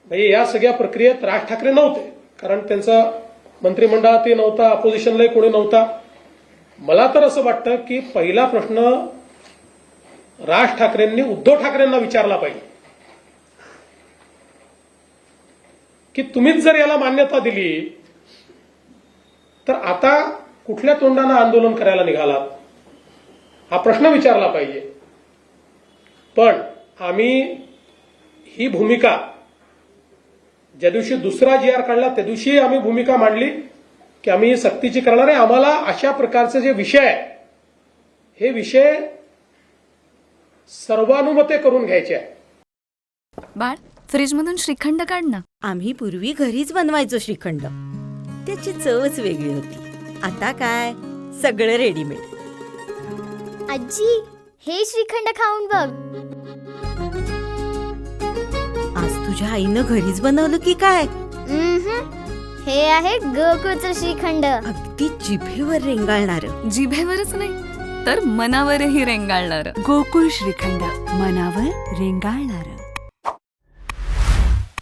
म्हणजे या सगळ्या प्रक्रियेत राज ठाकरे नव्हते, कारण त्यांचा मंत्रिमंडळातही नव्हता, अपोजिशनलाही कोणी नव्हता. मला तर असं वाटतं की पहिला प्रश्न राज ठाकरेंनी उद्धव ठाकरेंना विचारला पाहिजे की तुम्हीच जर याला मान्यता दिली तर आता कुठल्या तोंडानं आंदोलन करायला निघालात, हा प्रश्न विचारला पाहिजे. पण आम्ही ही भूमिका ज्या दिवशी दुसरा जी आर काढला त्या दिवशी आम्ही भूमिका मांडली की आम्ही सक्तीची करणार आहे. आम्हाला अशा प्रकारचे जे विषय आहे हे विषय सर्वानुमते करून घ्यायचे आहे. बाळ, फ्रीजमधून श्रीखंड काढ ना. आम्ही पूर्वी घरीच बनवायचो श्रीखंड, त्याची चवच वेगळी होती. आता काय सगळं रेडीमेड. आजी, हे श्रीखंड खाऊन बघ. आज तुझ्या आईनं घरीच बनवलं की काय? हे आहे गोकुळचं श्रीखंड. अगदी जिभेवर रेंगाळणार. जिभेवरच नाही तर मनावरही रेंगाळणार. गोकुळ श्रीखंड, मनावर रेंगाळणार.